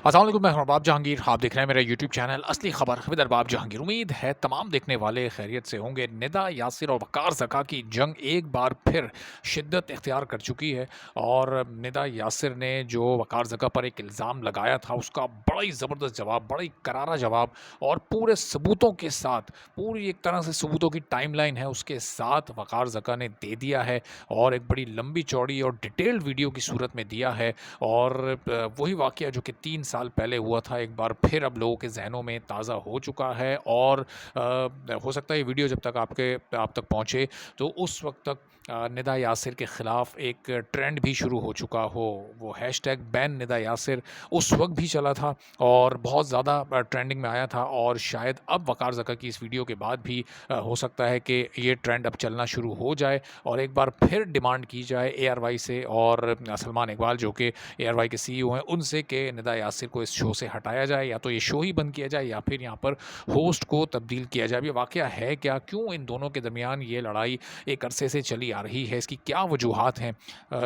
अस्सलाम वालेकुम, मैं हूं अरबाब जहांगीर। आप देख रहे हैं मेरा यूट्यूब चैनल असली खबर विद अरबाब जहांगीर। उम्मीद है तमाम देखने वाले खैरियत से होंगे। निदा यासिर और वकार ज़का की जंग एक बार फिर शिद्दत इख्तियार कर चुकी है और निदा यासिर ने जो वकार ज़का पर एक इल्ज़ाम लगाया था उसका बड़ा ही ज़बरदस्त जवाब, बड़ा ही करारा जवाब और पूरे सबूतों के साथ, पूरी एक तरह से सबूतों की टाइमलाइन है उसके साथ वकार ज़का ने दे दिया है और एक बड़ी लंबी चौड़ी और डिटेल्ड वीडियो की सूरत में दिया है। और वही वाक़या जो कि 3 साल पहले हुआ था, एक बार फिर अब लोगों के ज़हनों में ताज़ा हो चुका है और हो सकता है ये वीडियो जब तक आप तक पहुँचे तो उस वक़्त तक निदा यासिर के ख़िलाफ़ एक ट्रेंड भी शुरू हो चुका हो। वो हैशटैग बैन निदा यासिर उस वक़्त भी चला था और बहुत ज़्यादा ट्रेंडिंग में आया था और शायद अब वकार ज़का की इस वीडियो के बाद भी हो सकता है कि ये ट्रेंड अब चलना शुरू हो जाए और एक बार फिर डिमांड की जाए एआरवाई से और सलमान इकबाल जो कि एआरवाई के सीईओ हैं उनसे कि निदा यासिर को इस शो से हटाया जाए या तो ये शो ही बंद किया जाए या फिर यहाँ पर होस्ट को तब्दील किया जाए। अब ये वाक़या है क्या? क्यों इन दोनों के दरमियान ये लड़ाई एक अरसे से चली आ रही है? इसकी क्या वजूहात हैं?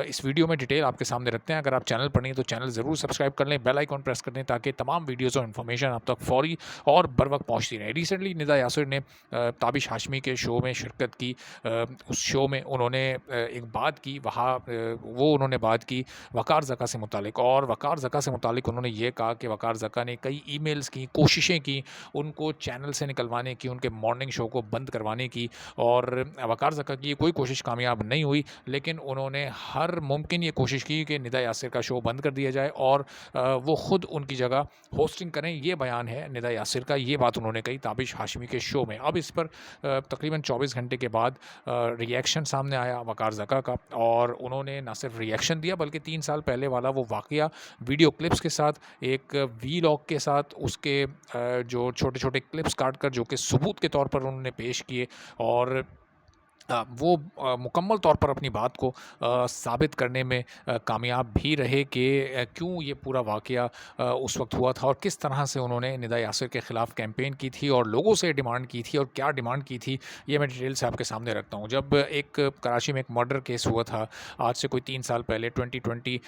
इस वीडियो में डिटेल आपके सामने रखते हैं। अगर आप चैनल पर नहीं हैं तो चैनल ज़रूर सब्सक्राइब कर लें, बेल आइकॉन प्रेस कर दें ताकि तमाम वीडियोज़ और इन्फॉर्मेशन आप तक फ़ौरी और बर वक़्त पहुँचती रहे। रिसेंटली निदा यासिर ने ताबिश हाशमी के शो में शिरकत की। उस शो में उन्होंने एक बात की, वो उन्होंने बात की वकार ज़का से मुतालिक और वकार ज़का से मुतालिक उन्होंने ये कहा कि वकार ज़का ने कई ईमेल्स की, कोशिशें की, उनको चैनल से निकलवाने की, उनके मॉर्निंग शो को बंद करवाने की और वकार ज़का की कोई कोशिश कामयाब नहीं हुई। लेकिन उन्होंने हर मुमकिन ये कोशिश की कि निदा यासिर का शो बंद कर दिया जाए और वो खुद उनकी जगह होस्टिंग करें। ये बयान है निदा यासिर का, ये बात उन्होंने कही ताबिश हाशमी के शो में। अब इस पर तकरीबन 24 घंटे के बाद रिएक्शन सामने आया वकार ज़का का और उन्होंने ना सिर्फ रिएक्शन दिया बल्कि 3 साल पहले वाला वो वाक़या वीडियो क्लिप्स के साथ, एक वीलॉग के साथ उसके जो छोटे-छोटे क्लिप्स काट कर जो कि सबूत के तौर पर उन्होंने पेश किए और वो मुकम्मल तौर पर अपनी बात को साबित करने में कामयाब भी रहे कि क्यों ये पूरा वाक़या उस वक़्त हुआ था और किस तरह से उन्होंने निदा यासिर के ख़िलाफ़ कैंपेन की थी और लोगों से डिमांड की थी और क्या डिमांड की थी, ये मैं डिटेल से आपके सामने रखता हूँ। जब एक कराची में एक मर्डर केस हुआ था, आज से कोई 3 साल पहले 2020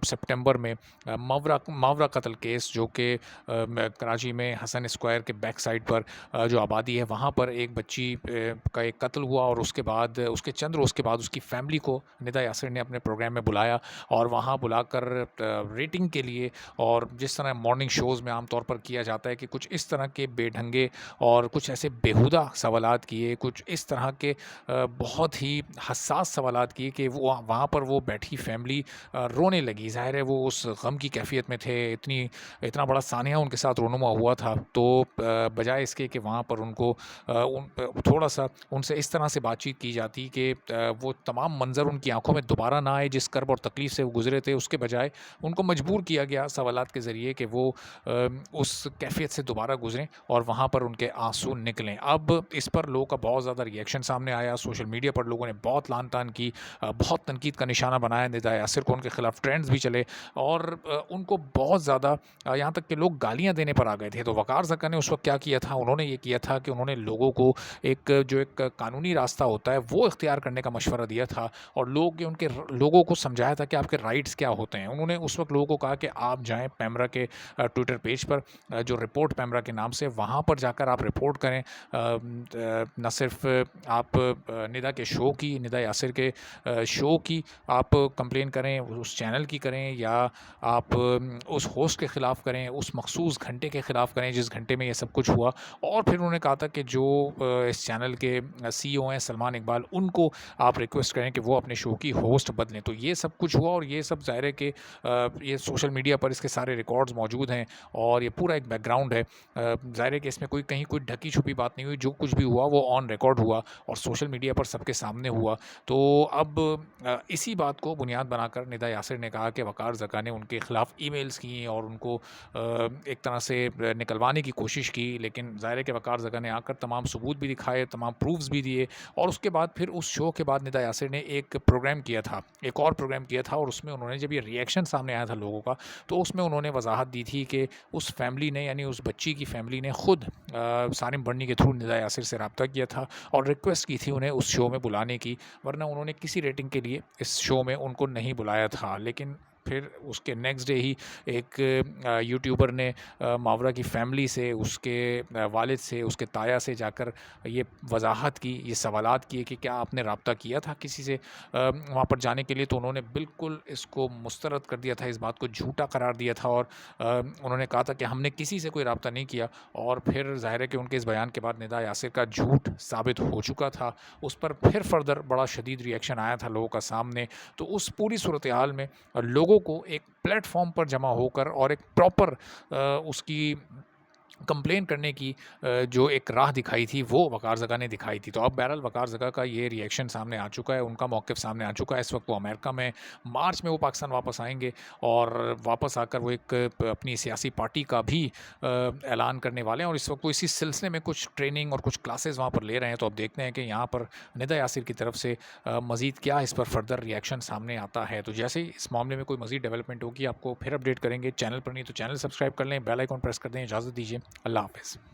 सितंबर में मावरा कत्ल केस जो कि कराची में हसन स्क्वायर के बैक साइड पर जो आबादी है वहाँ पर एक बच्ची का एक कत्ल हुआ और उसके बाद उसके चंद रोज़ के बाद उसकी फ़ैमिली को निदा यासिर ने अपने प्रोग्राम में बुलाया और वहाँ बुलाकर रेटिंग के लिए और जिस तरह मॉर्निंग शोज़ में आम तौर पर किया जाता है कि कुछ इस तरह के बेढंगे और कुछ ऐसे बेहुदा सवालात किए, कुछ इस तरह के बहुत ही हसास सवालात किए कि वो वहाँ पर वो बैठी फ़ैमिली रोने लगी। ज़ाहिर है वो उस गम की कैफ़ियत में थे, इतना बड़ा सानिया उनके साथ रोनुमा हुआ था। तो बजाय इसके कि वहाँ पर उनको थोड़ा-सा उनसे इस तरह से बातचीत की जाती कि वो तमाम मंज़र उनकी आँखों में दोबारा ना आए जिस कर्ब और तकलीफ़ से वो गुज़रे थे, उसके बजाय उनको मजबूर किया गया सवालात के ज़रिए कि वो उस कैफ़ियत से दोबारा गुज़रें और वहाँ पर उनके आँसू निकलें। अब इस पर लोगों का बहुत ज़्यादा रिएक्शन सामने आया, सोशल मीडिया पर लोगों ने बहुत लान-तान की, बहुत तनकीद का निशाना बनाया निदा यासिर को, उनके खिलाफ ट्रेंड्स भी चले और उनको बहुत ज़्यादा यहाँ तक कि लोग गालियाँ देने पर आ गए थे। तो वकार ज़का ने उस वक़्त क्या किया था, उन्होंने ये किया था कि उन्होंने लोगों को एक कानूनी रास्ता होता है वो इख्तियार करने का मशवरा दिया था और लोगों को समझाया था कि आपके राइट्स क्या होते हैं। उन्होंने उस वक़्त लोगों को कहा कि आप जाएँ पैमरा के ट्विटर पेज पर जो रिपोर्ट पैमरा के नाम से, वहाँ पर जाकर आप रिपोर्ट करें। ना सिर्फ आप निदा के शो की, निदा यासिर के शो की आप कंप्लेन करें, उस चैनल की करें या आप उस होस्ट के ख़िलाफ़ करें, उस मख़सूस घंटे के ख़िलाफ़ करें जिस घंटे में ये सब कुछ हुआ। और फिर उन्होंने कहा था कि जो इस चैनल के सीईओ हैं सलमान इकबाल, उनको आप रिक्वेस्ट करें कि वो अपने शो की होस्ट बदलें। तो ये सब कुछ हुआ और ये सब ज़ाहिर है कि ये सोशल मीडिया पर इसके सारे रिकॉर्ड्स मौजूद हैं और ये पूरा एक बैकग्राउंड है। ज़ाहिर है कि इसमें कहीं कोई ढकी-छुपी बात नहीं हुई, जो कुछ भी हुआ वो ऑन रिकॉर्ड हुआ और सोशल मीडिया पर सबके सामने हुआ। तो अब इसी बात को बुनियाद बनाकर निदा यासिर ने कहा कि वकार ज़का ने उनके ख़िलाफ़ ईमेल्स की और उनको एक तरह से निकलवाने की कोशिश की, लेकिन ज़ाहिर है कि वकार ज़का ने आकर तमाम सबूत भी दिखाए, तमाम प्रूफ्स भी दिए और उसके बाद फिर उस शो के बाद निदा यासिर ने एक और प्रोग्राम किया था और उसमें उन्होंने जब ये रिएक्शन सामने आया था लोगों का, तो उसमें उन्होंने वजाहत दी थी कि उस फैमिली ने यानी उस बच्ची की फैमिली ने खुद सानिम बर्नी के थ्रू निदा यासिर से रब्ता किया था और रिक्वेस्ट की थी उन्हें उस शो में बुलाने की, वरना उन्होंने किसी रेटिंग के लिए इस शो में उनको नहीं बुलाया था। लेकिन फिर उसके नेक्स्ट डे ही एक यूट्यूबर ने मावरा की फ़ैमिली से, उसके वालिद से, उसके ताया से जाकर ये वज़ाहत की, ये सवालात किए कि क्या आपने राब्ता किया था किसी से वहाँ पर जाने के लिए? तो उन्होंने बिल्कुल इसको मुस्तरद कर दिया था, इस बात को झूठा करार दिया था और उन्होंने कहा था कि हमने किसी से कोई राब्ता नहीं किया। और फिर ज़ाहिर है कि उनके इस बयान के बाद निदा यासिर का झूठ साबित हो चुका था। उस पर फिर फ़र्दर बड़ा शदीद रिएक्शन आया था लोगों का सामने। तो उस पूरी सूरत हाल में लोगों को एक प्लेटफ़ॉर्म पर जमा होकर और एक प्रॉपर उसकी कंप्लेन करने की जो एक राह दिखाई थी, वो वक़ार ज़का ने दिखाई थी। तो अब बहरहाल वक़ार ज़का का ये रिएक्शन सामने आ चुका है, उनका मौक़िफ़ सामने आ चुका है। इस वक़्त वो अमेरिका में, मार्च में वो पाकिस्तान वापस आएँगे और वापस आकर वो एक अपनी सियासी पार्टी का भी ऐलान करने वाले हैं और इस वक़्त वो इसी सिलसिले में कुछ ट्रेनिंग और कुछ क्लासेस वहाँ पर ले रहे हैं। तो अब देखते हैं कि यहाँ पर निदा यासिर की तरफ से मज़ीद क्या इस पर फ़र्दर रिएक्शन सामने आता है। तो जैसे ही इस मामले में कोई मज़ीद डेवलपमेंट होगी, आपको फिर अपडेट करेंगे। चैनल पर नहीं तो चैनल सब्सक्राइब कर लें, बेल आइकन प्रेस कर दें। इजाज़त दीजिए। अल्लाह हाफ़िज़।